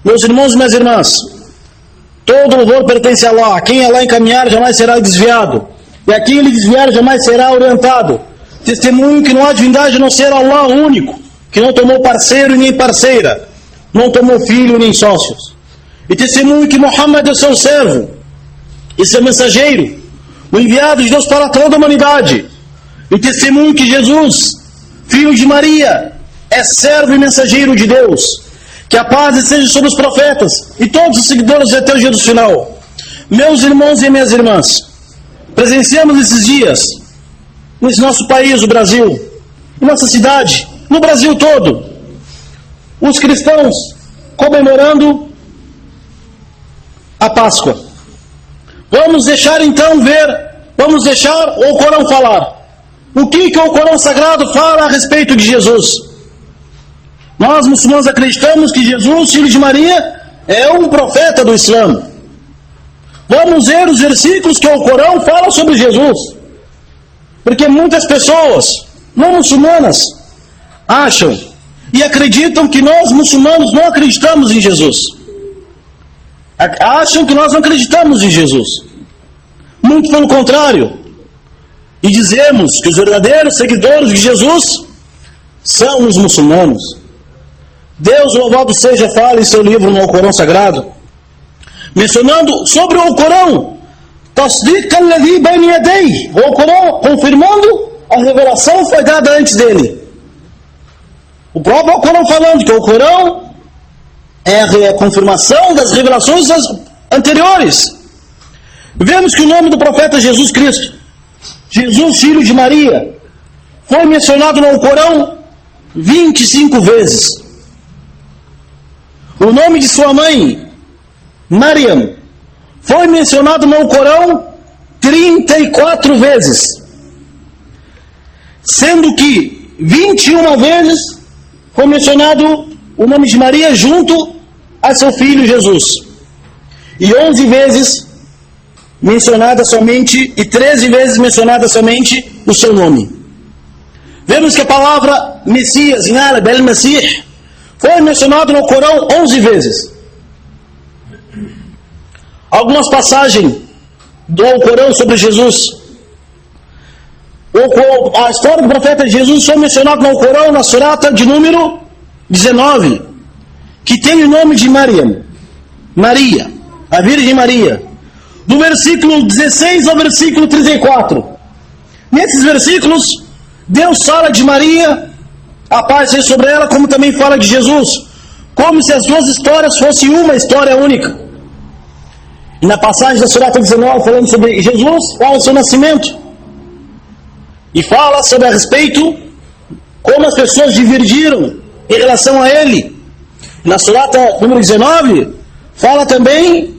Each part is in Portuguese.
Meus irmãos e minhas irmãs, todo louvor pertence a Allah. Quem Allah encaminhar jamais será desviado, e a quem ele desviar jamais será orientado. Testemunho que não há divindade a não ser Allah único, que não tomou parceiro e nem parceira, não tomou filho nem sócios. E testemunho que Muhammad é seu servo e seu mensageiro, o enviado de Deus para toda a humanidade. E testemunho que Jesus, filho de Maria, é servo e mensageiro de Deus. Que a paz esteja sobre os profetas e todos os seguidores até o dia do final. Meus irmãos e minhas irmãs, presenciamos esses dias, nesse nosso país, o Brasil, em nossa cidade, no Brasil todo, os cristãos comemorando a Páscoa. Vamos deixar então vamos deixar o Corão falar. O que o Corão Sagrado fala a respeito de Jesus? Nós, muçulmanos, acreditamos que Jesus, filho de Maria, é um profeta do Islã. Vamos ver os versículos que o Corão fala sobre Jesus. Porque muitas pessoas, não muçulmanas, acham e acreditam que nós, muçulmanos, não acreditamos em Jesus. Acham que nós não acreditamos em Jesus. Muito pelo contrário. E dizemos que os verdadeiros seguidores de Jesus são os muçulmanos. Deus, louvado seja, fala em seu livro no Corão Sagrado, mencionando sobre o Corão, o Corão confirmando a revelação foi dada antes dele. O próprio Corão falando que o Corão é a confirmação das revelações anteriores. Vemos que o nome do profeta Jesus Cristo, Jesus, filho de Maria, foi mencionado no Corão 25 vezes. O nome de sua mãe, Maryam, foi mencionado no Corão 34 vezes. Sendo que 21 vezes foi mencionado o nome de Maria junto a seu filho Jesus. E 11 vezes mencionada somente, e 13 vezes mencionada somente o seu nome. Vemos que a palavra Messias, em árabe, El-Mesih, foi mencionado no Corão 11 vezes. Algumas passagens do Corão sobre Jesus. A história do profeta Jesus foi mencionada no Corão, na surata de número 19, que tem o nome de Maryam, Maria, a Virgem Maria. Do versículo 16 ao versículo 34. Nesses versículos, Deus fala de Maria, a paz seja sobre ela, como também fala de Jesus, como se as duas histórias fossem uma história única. E na passagem da surata 19, falando sobre Jesus, fala sobre o seu nascimento. E fala sobre a respeito como as pessoas divergiram em relação a ele. Na surata número 19, fala também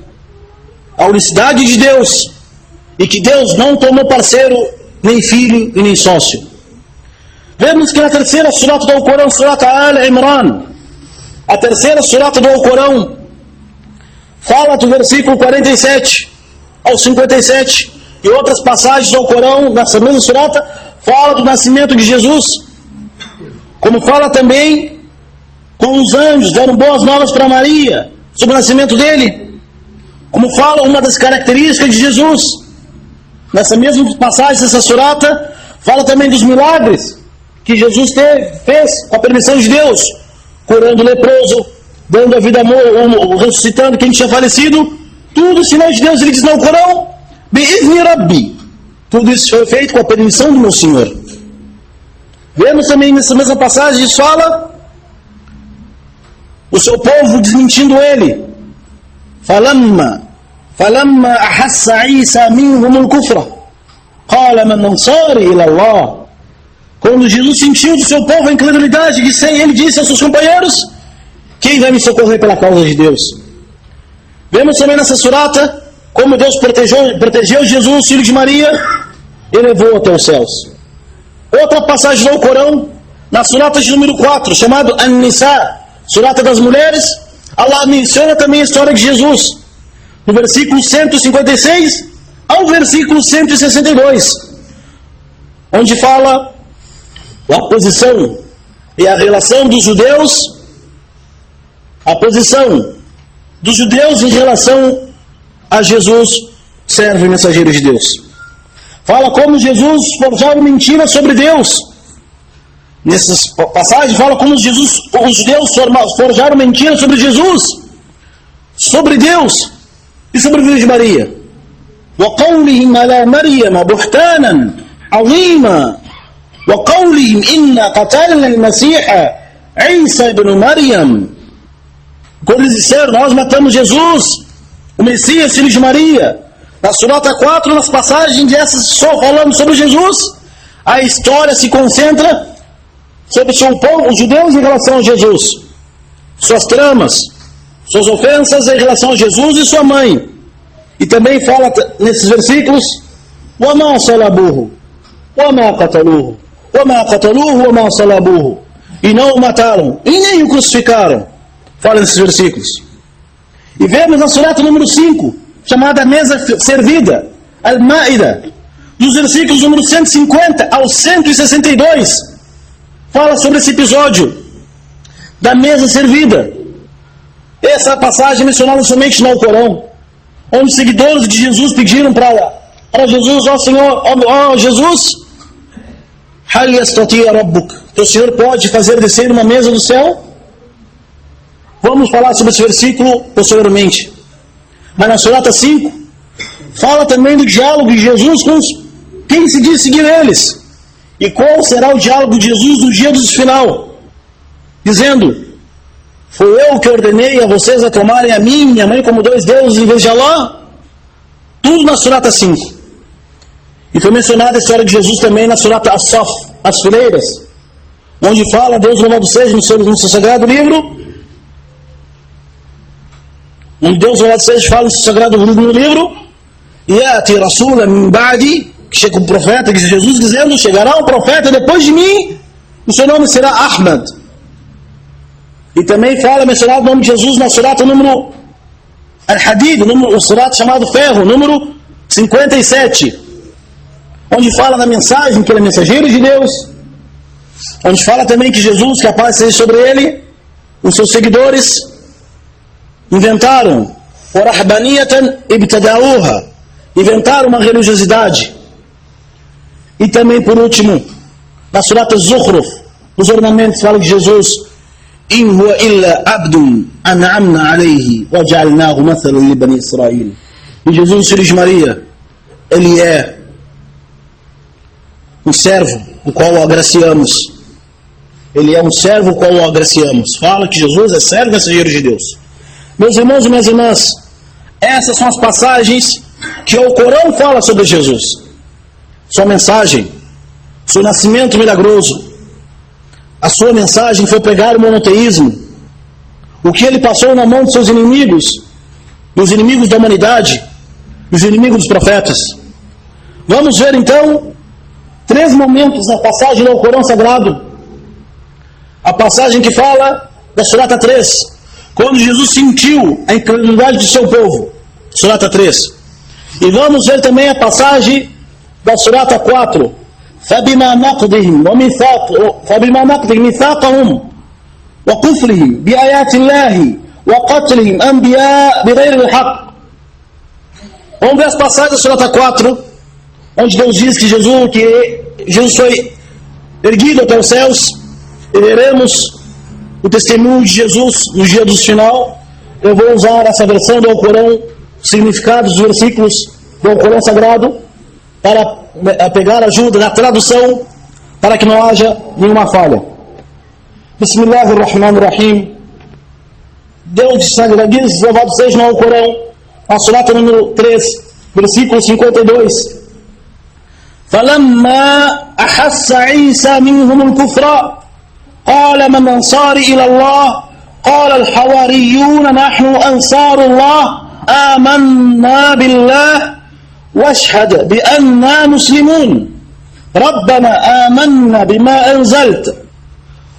a unicidade de Deus, e que Deus não tomou parceiro, nem filho e nem sócio. Vemos que na terceira surata do Corão, surata Al-Imran, a terceira surata do Corão, fala do versículo 47 ao 57, e outras passagens do Corão, nessa mesma surata, fala do nascimento de Jesus, como fala também com os anjos, dando boas novas para Maria, sobre o nascimento dele, como fala uma das características de Jesus. Nessa mesma passagem, dessa surata, fala também dos milagres que Jesus fez com a permissão de Deus, curando o leproso, dando a vida amor, ressuscitando quem tinha falecido. Tudo sinal de Deus. Ele diz no Corão, Bi'izni Rabbi, tudo isso foi feito com a permissão do meu Senhor. Vemos também nessa mesma passagem, diz, fala o seu povo desmentindo ele. Falamma ahassa Isa minhum al-kufra qala man ansari ila Allah. Quando Jesus sentiu do seu povo a incredulidade, ele disse aos seus companheiros, quem vai me socorrer pela causa de Deus? Vemos também nessa surata como Deus protegeu Jesus, filho de Maria, e levou até os céus. Outra passagem do Corão, na surata de número 4, chamado An-Nisa, surata das mulheres, Allah menciona também a história de Jesus, no versículo 156 ao versículo 162, onde fala a posição e a relação dos judeus, a posição dos judeus em relação a Jesus, servo e mensageiro de Deus. Fala como Jesus forjava mentiras sobre Deus. Nessas passagens fala como os judeus forjaram mentiras sobre Jesus, sobre Deus e sobre a Virgem Maria. وَقَوْلِهِمْ عَلَى مَرْيَمَ بُهْتَانًا عَظِيمًا وَقَوْلِهِمْ إِنَّا قَتَلْنَا الْمَسِيحَ عِيسَى بْنُ مَرْيَمَ. Quando eles disseram, nós matamos Jesus, o Messias, filho de Maria. Na Surata 4, nas passagens dessas, só falando sobre Jesus, a história se concentra sobre o seu povo, os judeus, em relação a Jesus, suas tramas, suas ofensas em relação a Jesus e sua mãe. E também fala nesses versículos: وَمَا صَلَبُوهُ وَمَا قَتَلُوهُ وَمَا قَتَلُوهُ وَمَا صَلَبُوهُ. E não o mataram, e nem o crucificaram. Fala nesses versículos. E vemos na surata número 5, chamada mesa servida, Al-Ma'ida, dos versículos número 150 ao 162, fala sobre esse episódio da mesa servida. Essa passagem é mencionada somente no Alcorão, onde os seguidores de Jesus pediram para Jesus: ó Senhor, ó Jesus, Hal yastati'a rabbuk, que o Senhor pode fazer descer uma mesa do céu? Vamos falar sobre esse versículo posteriormente. Mas na Surata 5, fala também do diálogo de Jesus com quem se diz seguir eles. E qual será o diálogo de Jesus no dia do final? Dizendo: foi eu que ordenei a vocês a tomarem a mim e minha mãe como dois deuses em vez de Allah? Tudo na Surata 5. E foi mencionada a história de Jesus também na Surata As-Saf, as fileiras, onde fala, Deus louvado seja, no seu sagrado livro, onde Deus louvado seja fala no seu sagrado livro: Yati Rasula min ba'di, que chega um profeta, que Jesus dizendo: chegará um profeta depois de mim, o seu nome será Ahmad. E também fala, mencionado o nome de Jesus na surata número Al-Hadid, o surata chamado Ferro, número 57, onde fala na mensagem que ele é mensageiro de Deus, onde fala também que Jesus, que a paz seja sobre ele, os seus seguidores inventaram وَرَحْبَانِيَةً ibtada'uha, inventaram uma religiosidade. E também, por último, na surata Zukhruf, os ornamentos, fala de Jesus: إِنْ هُوَ إِلَّا عَبْدٌ أَنْعَمْنَا عَلَيْهِ وَجَعَلْنَاهُ مَثَلًا لِبَنِي إِسْرَائِيلِ. E Jesus, filho de Maria, ele é um servo, o qual o agraciamos. Ele é um servo, o qual o agraciamos. Fala que Jesus é servo e mensageiro de Deus. Meus irmãos e minhas irmãs, essas são as passagens que o Corão fala sobre Jesus. Sua mensagem, seu nascimento milagroso. A sua mensagem foi pregar o monoteísmo. O que ele passou na mão de seus inimigos, os inimigos da humanidade, os inimigos dos profetas. Vamos ver então 3 momentos na passagem do Corão Sagrado. A passagem que fala da Surata 3, quando Jesus sentiu a incredulidade do seu povo. Surata 3. E vamos ver também a passagem da Surata 4. فَبِمَا نَقْضِهِمْ مِيثَاقَهُمْ وَكُفْرِهِمْ بِآيَاتِ اللَّهِ وَقَتْلِهِمْ أَنْبِيَاءَ بِغَيْرِ الْحَقِّ. Vamos ver as passagens da Surata 4, onde Deus diz que Jesus foi erguido até os céus, e veremos o testemunho de Jesus no dia do final. Eu vou usar essa versão do Alcorão, significados dos versículos do Alcorão Sagrado, para pegar ajuda na tradução, para que não haja nenhuma falha. Bismillahirrahmanirrahim. Deus diz, louvado seja no Alcorão, a surata número 3, versículo 52. فَلَمَّا أَحَسَّ عِيسَى مِنْهُمُ الْكُفْرَ قال من أنصاري إلى الله قال الحواريون نحن أنصار الله آمنا بالله واشهد بأننا مسلمون ربنا آمنا بما أنزلت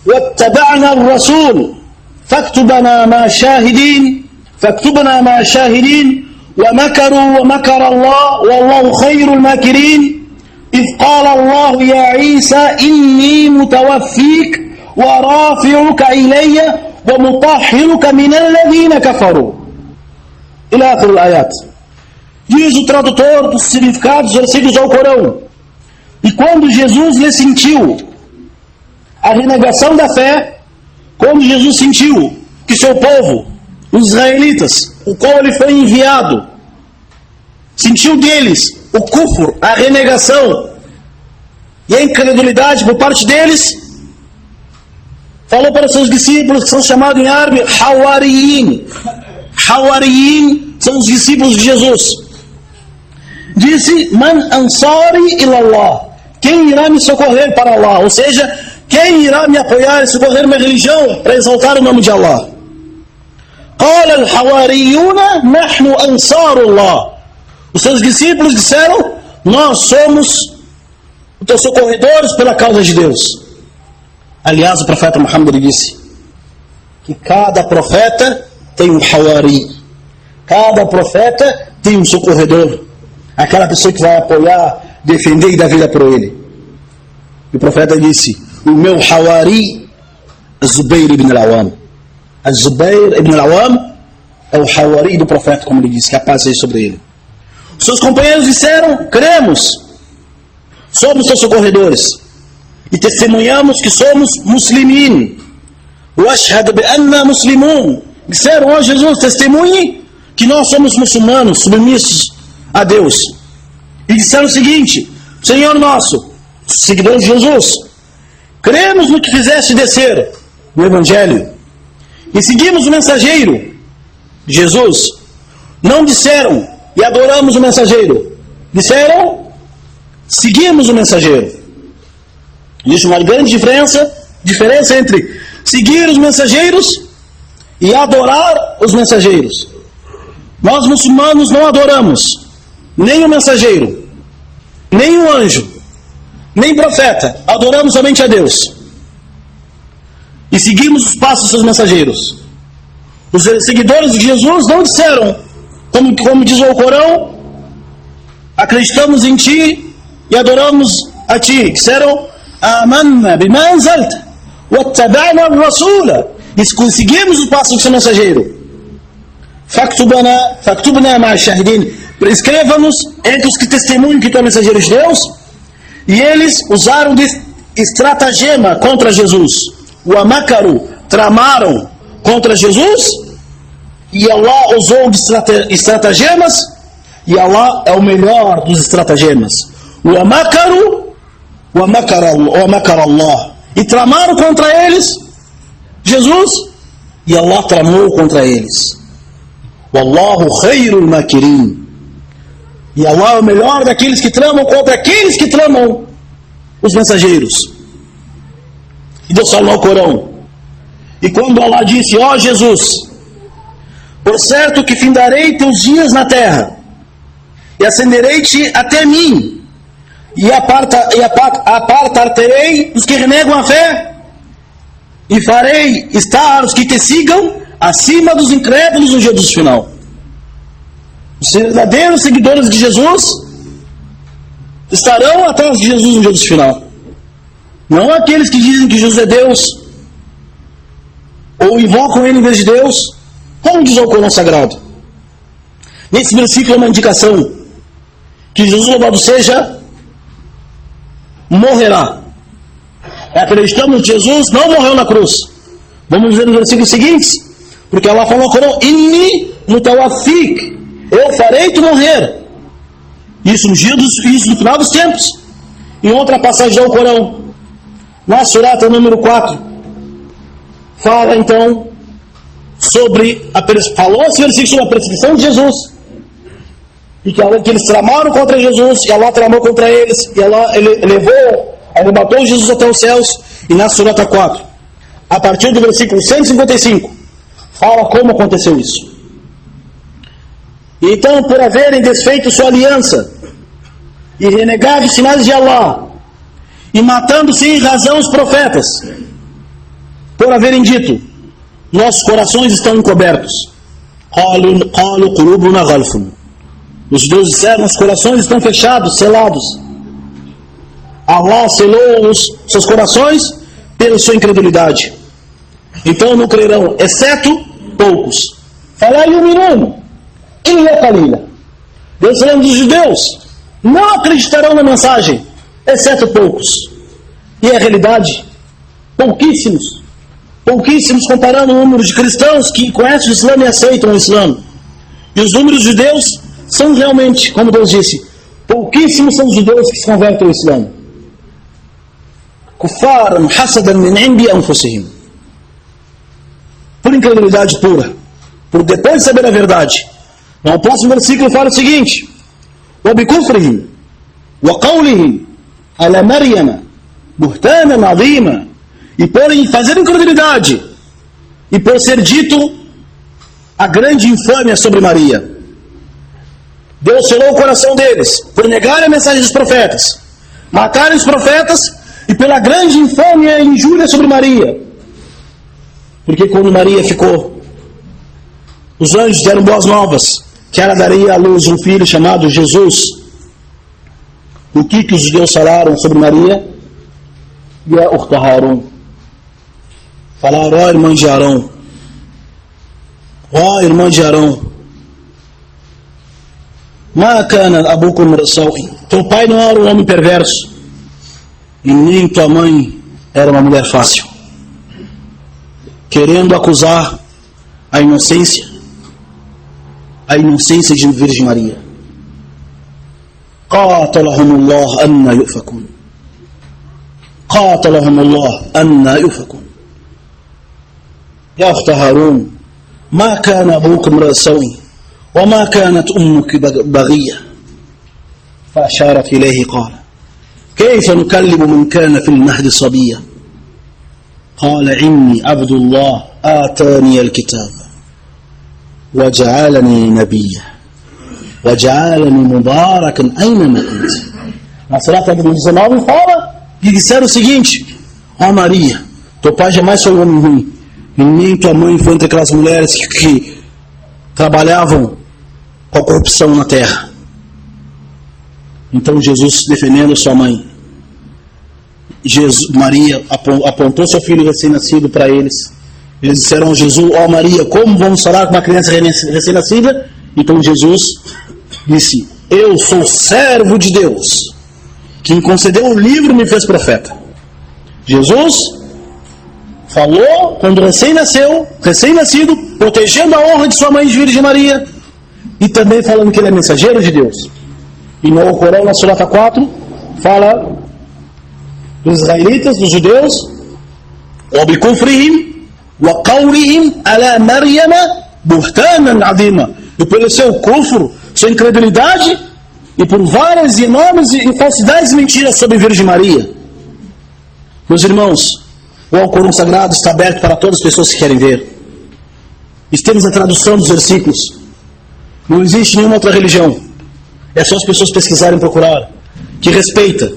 واتبعنا الرسول فاكتبنا مع الشاهدين ومكروا ومكر الله والله خير الماكرين إذ قال الله يا عيسى إني متوفيك ورافعك إلي ومطهرك من الذين كفروا Ila akhir al-ayat. Diz o tradutor dos significados dos versículos ao Corão. E quando Jesus lhe sentiu a renegação da fé, quando Jesus sentiu que seu povo, os israelitas, o qual ele foi enviado, sentiu deles o kufr, a renegação e a incredulidade por parte deles, falou para seus discípulos, que são chamados em árabe Hawariyin. Hawariyin são os discípulos de Jesus. Disse: Man ansari ilallah, quem irá me socorrer para Allah? Ou seja, quem irá me apoiar e socorrer minha religião para exaltar o nome de Allah? Qala al-hawariyuna nahnu ansarullah. Os seus discípulos disseram: nós somos os teus socorredores pela causa de Deus. Aliás, o profeta Muhammad disse que cada profeta tem um hawari, cada profeta tem um socorredor, aquela pessoa que vai apoiar, defender e dar vida por ele. E o profeta disse: o meu hawari é Zubair ibn al-Awam. Zubair ibn al-Awam é o hawari do profeta, como ele disse, que a paz seja sobre ele. Seus companheiros disseram: cremos, somos seus socorredores e testemunhamos que somos muslimin. Washhad bi anna muslimun. Disseram: ó Jesus, testemunhe que nós somos muçulmanos, submissos a Deus. E disseram o seguinte: Senhor nosso, seguidores de Jesus, cremos no que fizeste descer no Evangelho e seguimos o mensageiro Jesus. Não disseram: e adoramos o mensageiro. Disseram: seguimos o mensageiro. Existe uma grande diferença entre seguir os mensageiros e adorar os mensageiros. Nós muçulmanos não adoramos nem o mensageiro, nem o anjo, nem profeta. Adoramos somente a Deus e seguimos os passos dos seus mensageiros. Os seguidores de Jesus não disseram, como diz o Corão: acreditamos em ti e adoramos a ti. Disseram: amanna bima anzalta wattaba'na ar-rasula. E seguimos os passos do seu mensageiro. Faktubna ma'a shahidin. Escreva-nos entre os que testemunham que tu é mensageiro de Deus. E eles usaram de estratagema contra Jesus. O amakaru, tramaram contra Jesus. E Allah usou de estratagemas. E Allah é o melhor dos estratagemas. O amakaru, o amakar Allah. E tramaram contra eles Jesus, e Allah tramou contra eles. Wallahu khairul makirin. E Allah é o melhor daqueles que tramam contra aqueles que tramam os mensageiros. E Deus falou no Corão: e quando Allah disse: ó Jesus, por certo que findarei teus dias na terra, e ascenderei-te até mim, e apartar-terei os que renegam a fé, e farei estar os que te sigam acima dos incrédulos no dia do final. Os verdadeiros seguidores de Jesus estarão atrás de Jesus no dia do final. Não aqueles que dizem que Jesus é Deus, ou invocam Ele em vez de Deus, como diz o Corão Sagrado. Nesse versículo é uma indicação que Jesus, louvado seja, morrerá. Acreditamos que Jesus não morreu na cruz. Vamos ver nos versículos seguintes, porque Allah falou no Corão: Inni mutawaffik, eu farei tu morrer. Isso no final dos tempos. Em outra passagem do Corão, na surata número 4, fala então sobre falou esse versículo sobre a perseguição de Jesus, e que eles tramaram contra Jesus, e Allah tramou contra eles, e Allah ele matou Jesus até os céus. E na surata 4, a partir do versículo 155, fala como aconteceu isso. Então, por haverem desfeito sua aliança e renegado os sinais de Allah, e matando sem razão os profetas, por haverem dito: nossos corações estão encobertos. Qalu qulubuna ghalfun. Os judeus disseram: os corações estão fechados, selados. Allah selou os seus corações pela sua incredulidade. Então não crerão, exceto poucos. Fala yuminun illa qalila. Deus falando dos judeus, não acreditarão na mensagem, exceto poucos. E a realidade, pouquíssimos comparando o número de cristãos que conhecem o Islã e aceitam o Islã. E os números de judeus são realmente, como Deus disse, pouquíssimos são os judeus que se convertem ao Islã. Kuffaran hasadan min indi anfusihim. Por incredulidade pura, por depois de saber a verdade. No próximo versículo fala o seguinte: وَبِكُفْرِهِمْ وَقَوْلِهِمْ عَلَى مَرْيَمَ بُهْتَانًا عَظِيمًا. E por fazer incredulidade e por ser dito a grande infâmia sobre Maria. Deus selou o coração deles por negar a mensagem dos profetas, matarem os profetas e pela grande infâmia e injúria sobre Maria. Porque quando Maria ficou, os anjos deram boas novas, que ela daria à luz um filho chamado Jesus. O que os judeus falaram sobre Maria? Ya ukhta Harun. Falaram: ó irmã de Arão, ó irmã de Arão, ma kana abukum rasawi. Teu pai não era um homem perverso e nem tua mãe era uma mulher fácil. Querendo acusar a inocência de Virgem Maria. Qatalahumullah anna yufakun. Qatalahumullah anna yufakun. يا أخت هارون ما كان أبوك امرأ سوء وما كانت أمك بغية. فأشارت إليه قال كيف نكلم من كان في المهد صبيا. قال إني عبد الله آتاني الكتاب وجعلني نبيا وجعلني مباركا أينما كنت. Na Surata 19 fala e disseram o seguinte: ó Maria, teu pai jamais foi um homem ruim, e nem tua mãe foi entre aquelas mulheres que trabalhavam com a corrupção na terra. Então Jesus, defendendo sua mãe, Maria apontou seu filho recém-nascido para eles. Eles disseram a Jesus: ó Maria, como vamos falar com uma criança recém-nascida? Então Jesus disse: eu sou servo de Deus, quem concedeu o livro me fez profeta. Jesus falou quando recém-nascido, protegendo a honra de sua mãe de Virgem Maria, e também falando que ele é mensageiro de Deus. E no Corão, na Surata 4, fala dos israelitas, dos judeus: وَبِكُفْرِهِمْ وَقَوْلِهِمْ عَلَى مَرْيَمَ بُهْتَانًا عَظِيمًا. E pelo seu kufr, sua incredulidade, e por várias e enormes e falsidades e mentiras sobre a Virgem Maria. Meus irmãos, o Alcorão Sagrado está aberto para todas as pessoas que querem ver. Temos a tradução dos versículos. Não existe nenhuma outra religião, é só as pessoas pesquisarem e procurar, que respeita,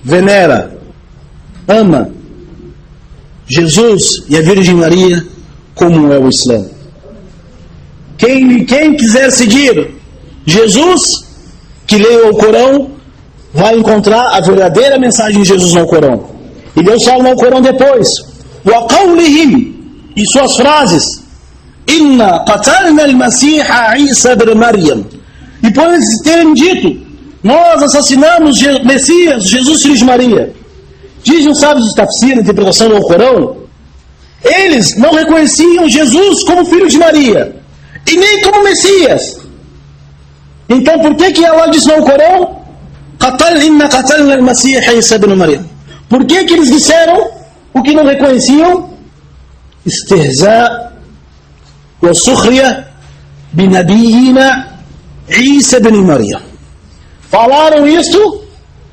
venera, ama Jesus e a Virgem Maria como é o Islã. Quem quiser seguir Jesus, que leia o Corão, vai encontrar a verdadeira mensagem de Jesus no Alcorão. E Deus fala no Alcorão depois: وَقَوْلِهِمْ, e suas frases: إِنَّا قَتَلْنَا الْمَسِيحَ عِيسَى بْنَ مَرْيَمَ. E por eles terem dito: nós assassinamos Messias, Jesus, filho de Maria. Dizem os sábios do Tafsir, na interpretação do Alcorão, eles não reconheciam Jesus como filho de Maria e nem como Messias. Então por que Allah diz no Alcorão: إِنَّا قَتَلْنَا الْمَسِيحَ عِيسَى بْنَ مَرْيَمَ? Por que eles disseram o que não reconheciam? Istihza wa sukhriya bi nabiyina Isa ibn Maryam. Falaram isto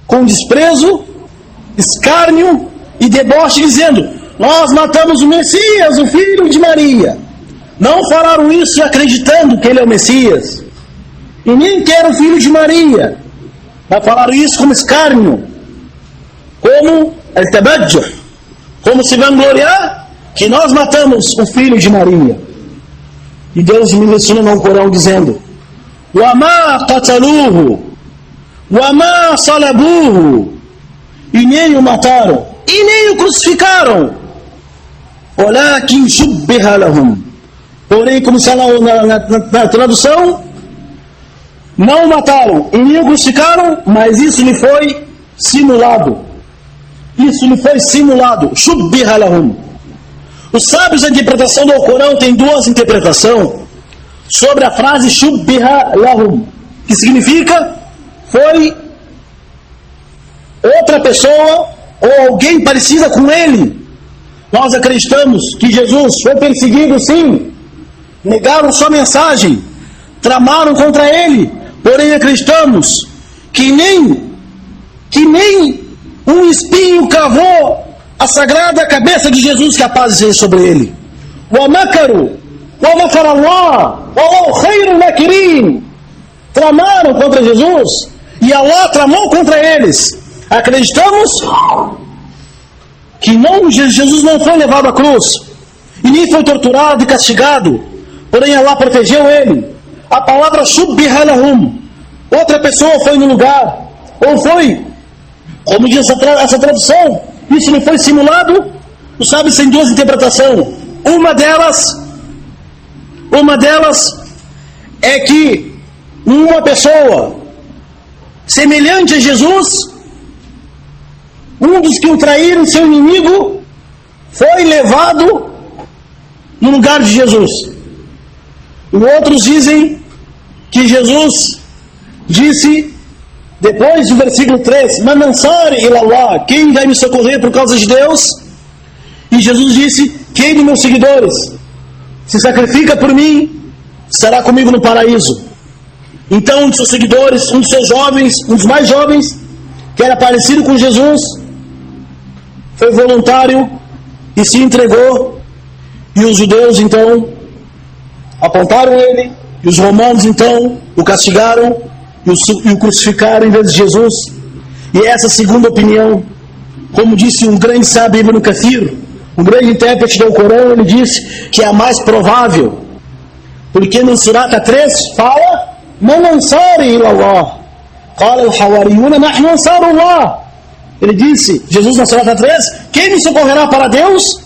com desprezo, escárnio e deboche, dizendo: nós matamos o Messias, o filho de Maria. Não falaram isso acreditando que ele é o Messias, e nem que era o filho de Maria, mas falaram isso como escárnio, como al-tabajjuh, como se vangloriar que nós matamos o filho de Maria. E Deus me ensina no Corão dizendo: وَمَا قَتَلُوهُ وَمَا صَلَبُوهُ, e nem o mataram e nem o crucificaram, وَلَكِنْ شُبِّهَ لَهُمْ, Porém, como está na tradução, não o mataram e nem o crucificaram, mas isso lhe foi simulado. Isso lhe foi simulado. Shubbiha lahum. Os sábios da interpretação do Alcorão têm duas interpretações sobre a frase Shubbiha lahum, que significa foi outra pessoa ou alguém parecida com ele. Nós acreditamos que Jesus foi perseguido, sim, negaram sua mensagem, tramaram contra ele, porém acreditamos que nem um espinho cavou a sagrada cabeça de Jesus, que a paz seja sobre ele. Wa makaru wa makara Allah wallahu khairul makirin. Tramaram contra Jesus e Allah tramou contra eles. Acreditamos que Jesus não foi levado à cruz e nem foi torturado e castigado, porém Allah protegeu ele. A palavra shubbiha lahum, outra pessoa foi no lugar, ou foi, como diz essa tradução, isso lhe foi simulado. Os sábios têm duas interpretações. Uma delas é que uma pessoa semelhante a Jesus, um dos que o traíram, seu inimigo, foi levado no lugar de Jesus. E outros dizem que Jesus disse, depois do versículo 3, Man ansari ilallah, quem vai me socorrer por causa de Deus? E Jesus disse, quem de meus seguidores se sacrifica por mim, estará comigo no paraíso. Então um de seus seguidores, um dos seus jovens, um dos mais jovens, que era parecido com Jesus, foi voluntário e se entregou, e os judeus então apontaram ele, e os romanos então o castigaram e o crucificaram em vez de Jesus. E essa segunda opinião, como disse um grande sábio, Ibn Kathir, um grande intérprete do Alcorão, ele disse que é a mais provável, porque no Surata 3 fala Man ansari ilallah qala al-hawariyuna nahnu ansarullah. Ele disse, Jesus na Surata 3, quem me socorrerá para Deus?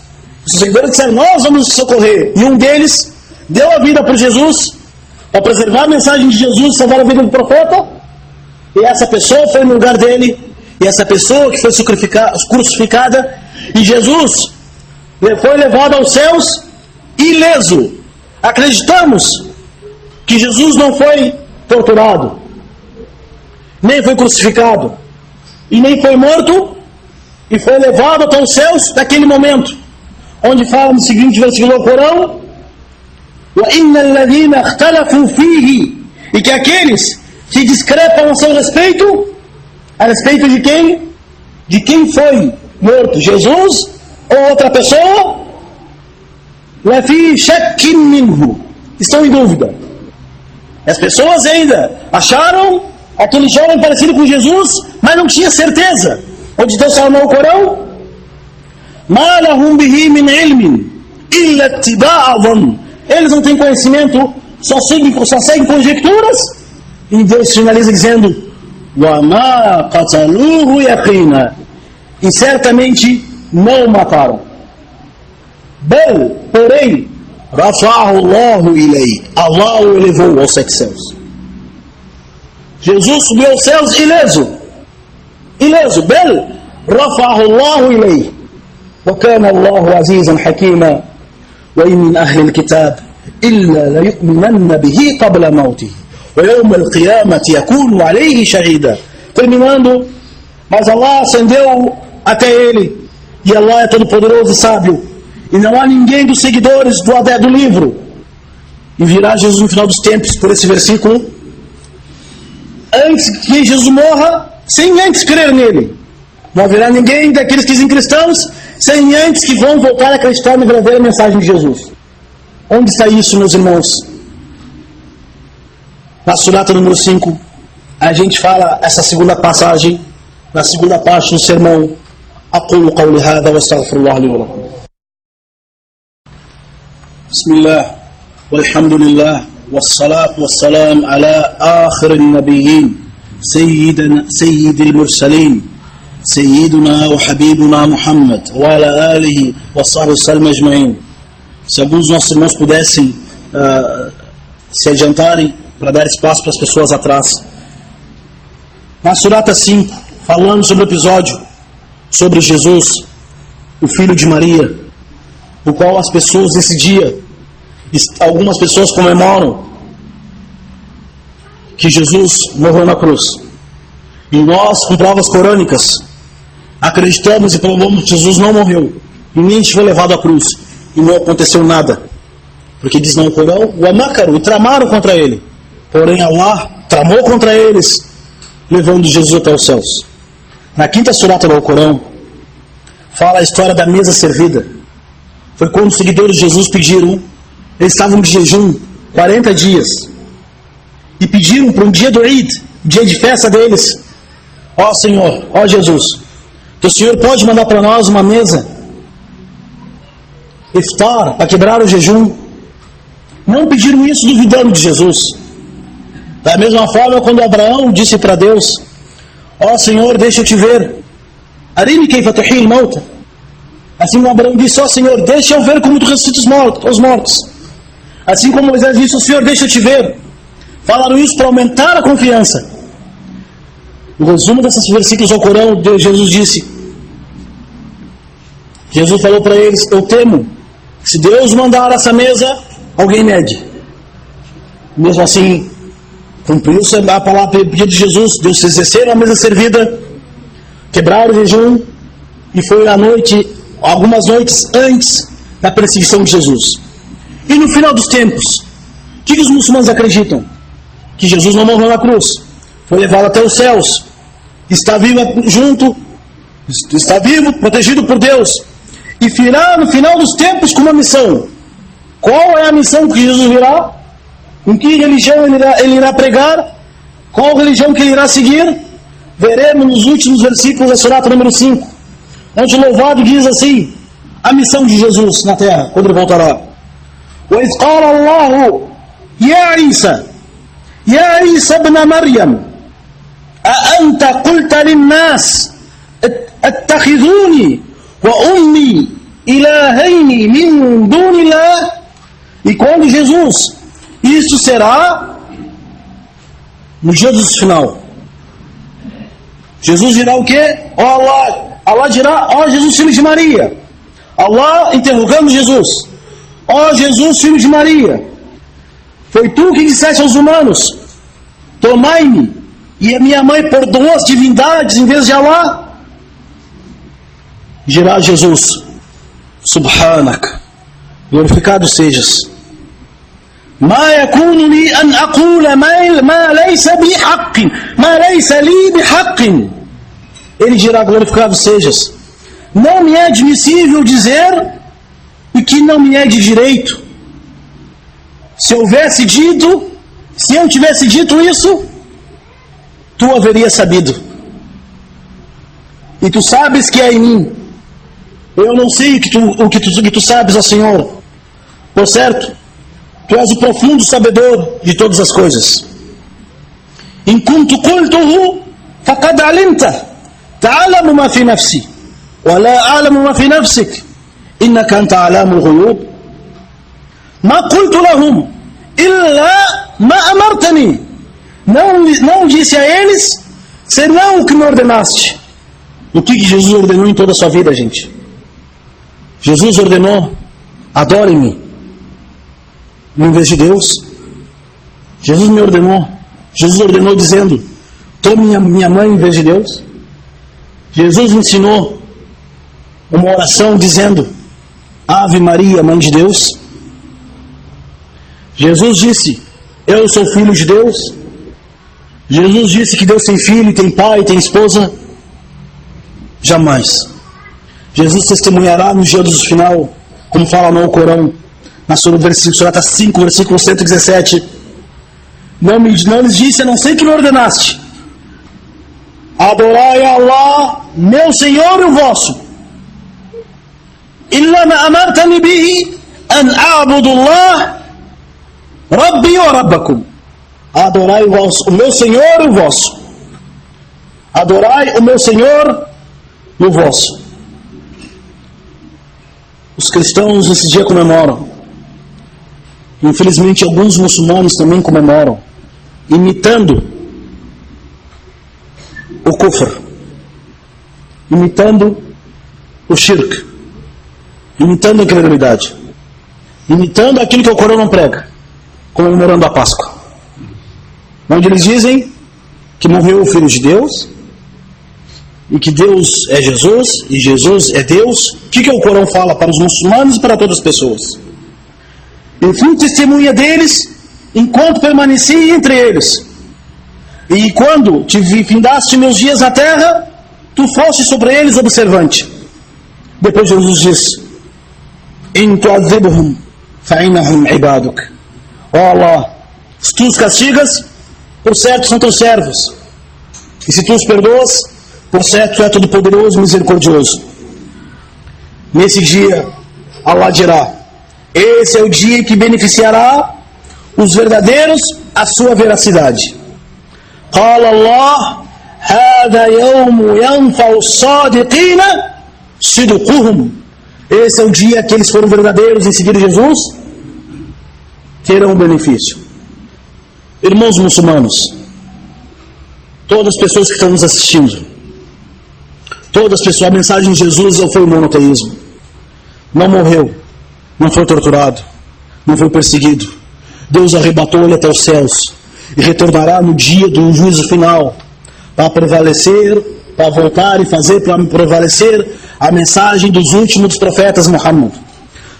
Os seguidores disseram, nós vamos socorrer. E um deles deu a vida por Jesus, para preservar a mensagem de Jesus, salvar a vida do profeta. E essa pessoa foi no lugar dele, e essa pessoa que foi crucificada, e Jesus foi levado aos céus ileso. Acreditamos que Jesus não foi torturado, nem foi crucificado, e nem foi morto, e foi levado até os céus naquele momento, onde fala no seguinte versículo do Corão, وَإِنَّ الَّذِينَ اخْتَلَفُوا فِيهِ, e que aqueles que discrepam a seu respeito, a respeito de quem? De quem foi morto, Jesus ou outra pessoa? لَفِي شَكٍّ مِّنْهُ, estão em dúvida. As pessoas ainda acharam aquele jovem parecido com Jesus, mas não tinha certeza. Onde Deus fala no Corão, مَا لَهُمْ بِهِ مِنْ عِلْمٍ إِلَّا اتِّبَاعَ ظَنٍّ, eles não têm conhecimento, só seguem conjecturas. E Deus finaliza dizendo وَمَا قَتَلُوهُ يَقِينًا, e certamente não o mataram. Bel, porém, رَفَعَهُ اللَّهُ إِلَيْهِ, Allah o elevou aos 7 céus. Jesus subiu aos céus ileso. Bel, رَفَعَهُ اللَّهُ إِلَيْهِ وَكَانَ اللَّهُ عَزِيزًا حَكِيمًا وَإِنْ مِنْ أَهْلِ الْكِتَابِ إِلَّا لَيُؤْمِنَنَّ بِهِ قَبْلَ مَوْتِهِ وَيَوْمَ الْقِيَامَةِ يَكُونُ عَلَيْهِ شَهِيدًا. Terminando, mas Allah ascendeu até ele, e Allah é todo poderoso e sábio, e não há ninguém dos seguidores do livro. E virá Jesus no final dos tempos, por esse versículo, antes que Jesus morra, sem antes crer nele. Não haverá ninguém daqueles que dizem cristãos sem antes que vão voltar a acreditar na verdadeira mensagem de Jesus. Onde está isso, meus irmãos? Na Surata número 5, a gente fala essa segunda passagem, na segunda parte do sermão. أقول قولي هذا واستغفر الله لي ولكم. بسم الله والحمد لله والصلاة والسلام على آخر النبيين سيد المرسلين سيدنا وحبيبنا محمد وعلى آله وصحبه وسلم أجمعين. Se alguns dos nossos irmãos pudessem se adiantarem para dar espaço para as pessoas atrás. Na Surata 5, falando sobre o episódio sobre Jesus, o filho de Maria, o qual as pessoas nesse dia, algumas pessoas comemoram que Jesus morreu na cruz. E nós, com provas corânicas, acreditamos e provamos que Jesus não morreu. E nem foi levado à cruz. E não aconteceu nada. Porque diz no Corão, o Amakaru, e tramaram contra ele. Porém Allah tramou contra eles, levando Jesus até os céus. Na quinta surata do Corão, fala a história da mesa servida. Foi quando os seguidores de Jesus pediram, eles estavam de jejum 40 dias. E pediram para um dia do Eid, dia de festa deles, ó Senhor, ó Jesus, que o Senhor pode mandar para nós uma mesa iftar, para quebrar o jejum. Não pediram isso duvidando de Jesus. Da mesma forma, quando Abraão disse para Deus, ó Senhor, deixa eu te ver, arini kayfa tuhil mauta. Assim como Abraão disse, ó Senhor, deixa eu ver como tu ressuscitas os mortos. Assim como Moisés disse, ó Senhor, deixa eu te ver. Falaram isso para aumentar a confiança. O resumo desses versículos ao Corão, Jesus disse, Jesus falou para eles, eu temo, se Deus mandar essa mesa, alguém mede. Mesmo assim, cumpriu-se a palavra pedido de Jesus, Deus se exerceram a mesa servida, quebraram o jejum, e foi à noite, algumas noites antes da perseguição de Jesus. E no final dos tempos, o que os muçulmanos acreditam? Que Jesus não morreu na cruz, foi levado até os céus, está vivo junto, está vivo, protegido por Deus, e virá no final dos tempos com uma missão. Qual é a missão que Jesus virá? Em que religião ele irá pregar? Qual religião que ele irá seguir? Veremos nos últimos versículos da Surata número 5, onde o louvado diz assim, a missão de Jesus na terra, quando ele voltará. وَإِذْ قَالَ اللَّهُ يَا عِيسَى يَا عِيسَى ابْنَ مَرْيَمَ أَأَنْتَ قُلْتَ لِلنَّاسِ اتَّخِذُونِي وَأُمِّي إِلَهَيْنِ مِنْ دُونِ اللَّهِ. E quando Jesus, isso será no dia do final. Jesus dirá o quê? Ó Allah, Allah dirá, ó Jesus, filho de Maria. Allah interrogando Jesus, ó Jesus, filho de Maria, foi tu que disseste aos humanos, tomai-me e a minha mãe por duas divindades em vez de Allah? Dirá Jesus, Subhanak, glorificado sejas, ما يكون لي أن أقول ما ليس بحق ما ليس لي بحق. Ele dirá, glorificado sejas, não me é admissível dizer o que não me é de direito. Se eu tivesse dito isso, tu haveria sabido. E tu sabes que é em mim. Eu não sei o que tu sabes, ó Senhor. Por certo, tu és o profundo sabedor de todas as coisas. In kuntu qultuhu faqad alimta ta'lamu ma fi nafsi wa la a'lamu ma fi nafsik innaka anta a'lamul ghuyub. Ma qultu lahum illa ma amartani. Não disse a eles senão o que me ordenaste. O que Jesus ordenou em toda a sua vida, gente? Jesus ordenou, adore-me em vez de Deus. Jesus me ordenou. Jesus ordenou dizendo, tome minha mãe em vez de Deus. Jesus me ensinou uma oração dizendo, Ave Maria, Mãe de Deus. Jesus disse, eu sou filho de Deus. Jesus disse que Deus tem filho, tem pai, tem esposa. Jamais. Jesus testemunhará no dia do final, como fala no Corão, na Surata 5, versículo 117. Não lhes disse, a não ser que me ordenaste. Adorai a Allah, meu Senhor e o vosso. Illa ma amartani bihi an a'budu Allah Rabbi wa Rabbakum. Adorai o meu Senhor e o vosso. Adorai o meu Senhor e o vosso. Os cristãos esse dia comemoram. Infelizmente, alguns muçulmanos também comemoram, imitando o kufr, imitando o shirk, imitando a incredulidade, imitando aquilo que o Corão não prega, comemorando a Páscoa, onde eles dizem que morreu o Filho de Deus, e que Deus é Jesus, e Jesus é Deus. O que o Corão fala para os muçulmanos e para todas as pessoas? Eu fui testemunha deles enquanto permaneci entre eles, e quando findaste meus dias na terra, tu foste sobre eles observante. Depois Jesus diz: In tu'adhibhum fa'innahum ibaduk. Ó Allah, se tu os castigas, por certo são teus servos, e se tu os perdoas, por certo tu é todo poderoso e misericordioso. Nesse dia Allah dirá: esse é o dia que beneficiará os verdadeiros a sua veracidade. Qala Allah: hada yawmu yanfa'u as-sadiqina sidquhum. Esse é o dia que eles foram verdadeiros em seguir Jesus, terão um benefício. Irmãos muçulmanos, todas as pessoas que estão nos assistindo, todas as pessoas, a mensagem de Jesus foi o monoteísmo. Não morreu, não foi torturado, não foi perseguido. Deus arrebatou ele até os céus e retornará no dia do juízo final para prevalecer, para voltar e fazer para prevalecer a mensagem dos últimos dos profetas Muhammad.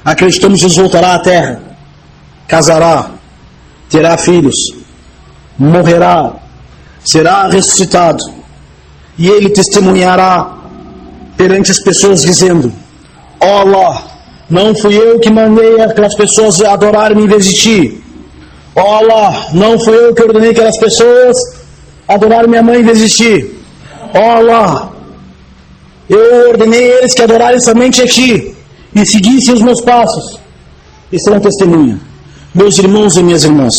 Acreditamos que Jesus voltará à terra, casará, terá filhos, morrerá, será ressuscitado, e ele testemunhará perante as pessoas dizendo: ó Allah, não fui eu que mandei aquelas pessoas adorarem em vez de ti. Ó Allah, não fui eu que ordenei aquelas pessoas adorarem minha mãe em vez de ti. Ó Allah, eu ordenei eles que adorarem somente a ti e seguissem os meus passos. E serão testemunha. Meus irmãos e minhas irmãs,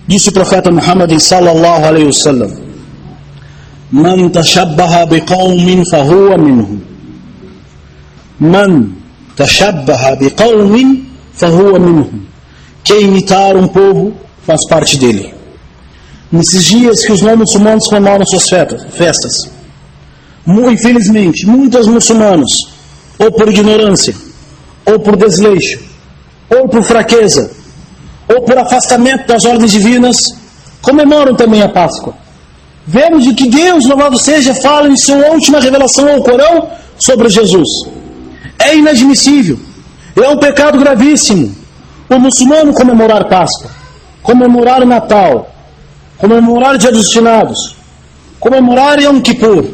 disse o profeta Muhammad sallallahu alaihi wasallam: Man tashabbaha biqawmin fahuwa minhum. Man tashabbaha biqawmin fahuwa minhum. Quem imitar um povo faz parte dele. Nesses dias que os não muçulmanos comemoram suas festas, infelizmente, muitos muçulmanos, ou por ignorância, ou por desleixo, ou por fraqueza, ou por afastamento das ordens divinas, comemoram também a Páscoa. Vemos de que Deus, louvado seja, fala em sua última revelação ao Corão sobre Jesus. É inadmissível, é um pecado gravíssimo o muçulmano comemorar Páscoa, comemorar o Natal, comemorar Dia dos Finados, comemorar Yom Kippur,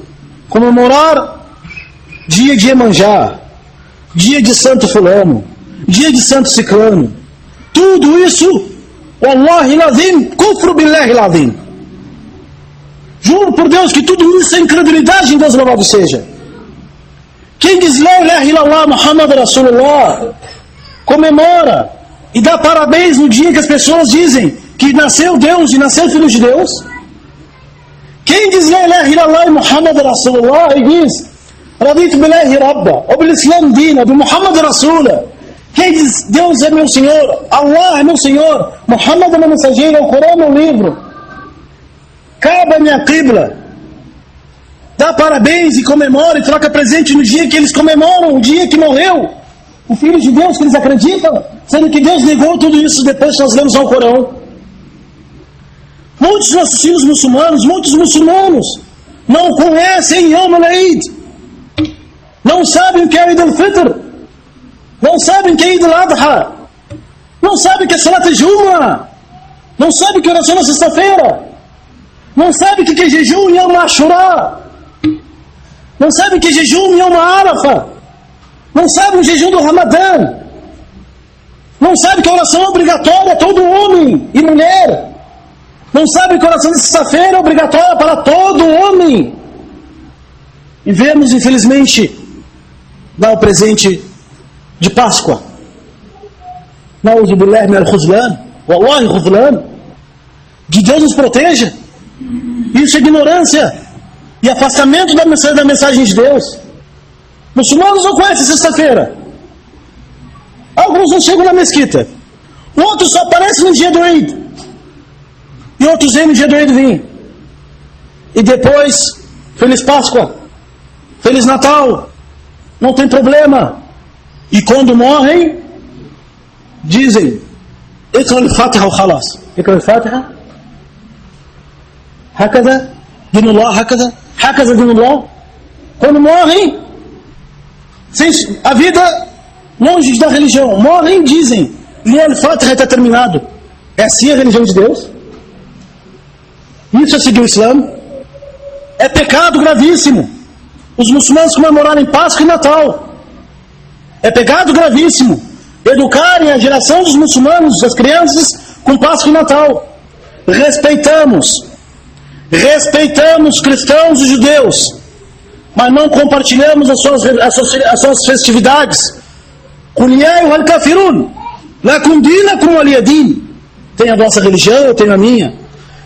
comemorar dia de Iemanjá, dia de Santo Fulano, dia de Santo Ciclano. Tudo isso, Wallahi lazim, kufru billahi lazim. Juro por Deus que tudo isso é incredulidade em Deus, louvado seja. Quem diz La ilaha illallah Muhammad Rasulullah comemora e dá parabéns no dia que as pessoas dizem que nasceu Deus e nasceu o Filho de Deus. Quem diz La ilaha illallah Muhammad Rasulullah e diz Raditu billahi rabba, o bil Islam dina, bi Muhammad Rasulullah. Quem diz Deus é meu Senhor, Allah é meu Senhor, Muhammad é meu mensageiro, o Corão é meu livro, Kaaba é minha qibla, dá parabéns e comemora e troca presente no dia que eles comemoram, o dia que morreu o Filho de Deus que eles acreditam, sendo que Deus negou tudo isso depois que nós lemos ao Corão. Muitos nossos filhos muçulmanos, muitos muçulmanos não conhecem Yom al-Eid, não sabem o que é Eid al-Fitr, não sabem o que é Eid al-Adha, não sabem o que é Salat al-Jumu'ah, não sabem o que é oração na sexta-feira, não sabem o que é jejum em Yom Ashura, não sabem o que é jejum em Yom Arafah, não sabem o jejum do Ramadã, não sabem que a oração é obrigatória a todo homem e mulher, não sabem que a oração de sexta-feira é obrigatória para todo homem. E vemos, infelizmente, dar o presente de Páscoa. Na'udhu billahi min al-khuzlan, wallahi khuzlan. Que Deus nos proteja. Isso é ignorância e afastamento da mensagem de Deus. Muçulmanos não conhecem sexta-feira. Alguns não chegam na mesquita. Outros só aparecem no dia do Eid. E outros vêm no dia do Eid vêm. E depois, Feliz Páscoa, Feliz Natal, não tem problema. E quando morrem, dizem, اقرأ الفاتحة وخلاص. اقرأ الفاتحة هكذا دين الله هكذا دين الله. Quando morrem, a vida longe da religião, morrem, dizem, e al-Fatiha está terminado. É assim a religião de Deus? Isso é seguir o Islã? É pecado gravíssimo os muçulmanos comemorarem Páscoa e Natal. É pecado gravíssimo educarem a geração dos muçulmanos, das crianças, com Páscoa e Natal. Respeitamos cristãos e judeus, mas não compartilhamos as suas festividades. Qul ya ayyuhal kafirun lakum dinakum waliya din. Tem a nossa religião, eu tenho a minha.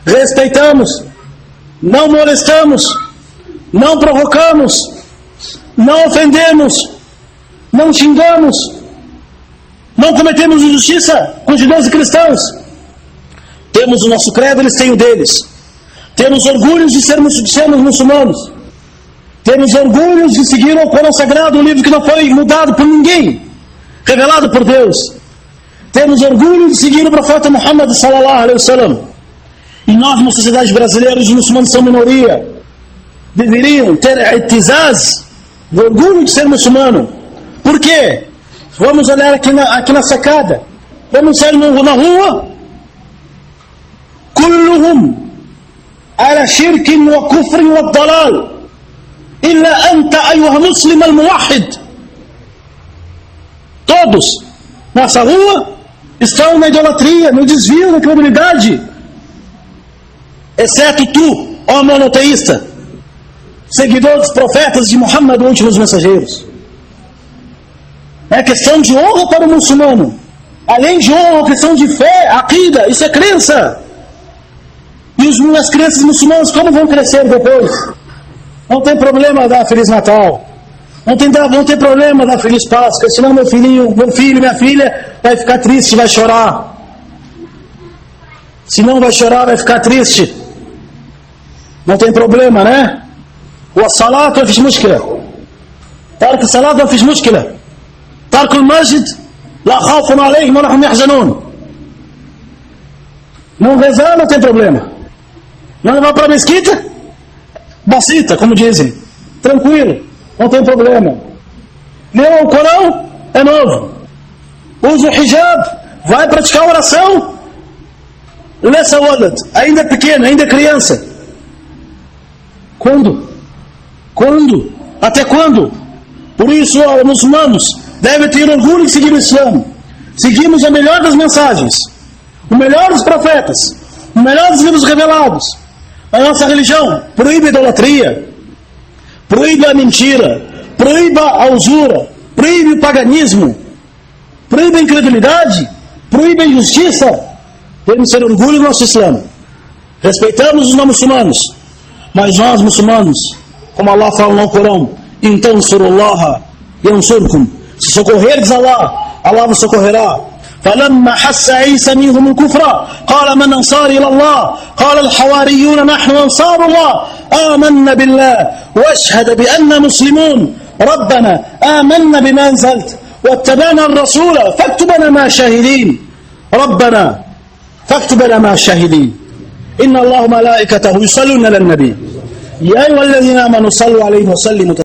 Respeitamos, não molestamos, não provocamos, não ofendemos, não xingamos, não cometemos injustiça com judeus e cristãos. Temos o nosso credo, eles têm o deles. Temos orgulho de sermos muçulmanos. Temos orgulho de seguir o Corão Sagrado, um livro que não foi mudado por ninguém, revelado por Deus. Temos orgulho de seguir o profeta Muhammad sallallahu alaihi wasallam. E nós, na sociedade brasileira, os muçulmanos são minoria. Deveriam ter itizaz, orgulho de ser muçulmano. Por quê? Vamos olhar aqui na sacada. Vamos sair na rua. Kulluhum ala shirkin wa kufrin wa dalal. Illa anta ayuha muslim al-muwahid. Todos nessa rua estão na idolatria, no desvio, na incredulidade, exceto tu, ó monoteísta, seguidor dos profetas de Muhammad, os últimos mensageiros. É questão de honra para o muçulmano. Além de honra, é questão de fé, aqida, isso é crença. E as crianças muçulmanas como vão crescer depois? Não tem problema dar Feliz Natal. Não tem problema dar Feliz Páscoa. Senão meu filho, minha filha vai ficar triste, vai chorar. Se não vai chorar, vai ficar triste. Não tem problema, né? والصلاة ما فيش مشكلة. ترك الصلاة ما فيش مشكلة. ترك المسجد لا خوف عليهم ولا هم يحزنون. Não rezar não tem problema. Não levar para a mesquita? Bacita, como dizem. Tranquilo, não tem problema. Leu o Corão? É novo. Usa o hijab, vai praticar oração. Lessa walad, ainda é pequeno, ainda é criança. Quando? Até quando? Por isso, os muçulmanos devem ter orgulho de seguir o Islã. Seguimos a melhor das mensagens, o melhor dos profetas, o melhor dos livros revelados. A nossa religião proíbe a idolatria, proíbe a mentira, proíbe a usura, proíbe o paganismo, proíbe a incredulidade, proíbe a injustiça. Temos que ter orgulho do nosso Islã. Respeitamos os não muçulmanos, mas nós muçulmanos, como Allah fala no Corão, então surullah yansurkum. Se socorreres Allah, Allah vos socorrerá. فلما حس عيسى منهم الكفر قال من أنصاري إلى الله قال الحواريون نحن أنصار الله آمنا بالله واشهد بأننا مسلمون ربنا آمنا بما أنزلت واتبعنا الرسول فاكتبنا مع الشاهدين ربنا فاكتبنا مع الشاهدين إن الله ملائكته يصلون على النبي يا أيها الذين آمنوا صلوا عليه وسلموا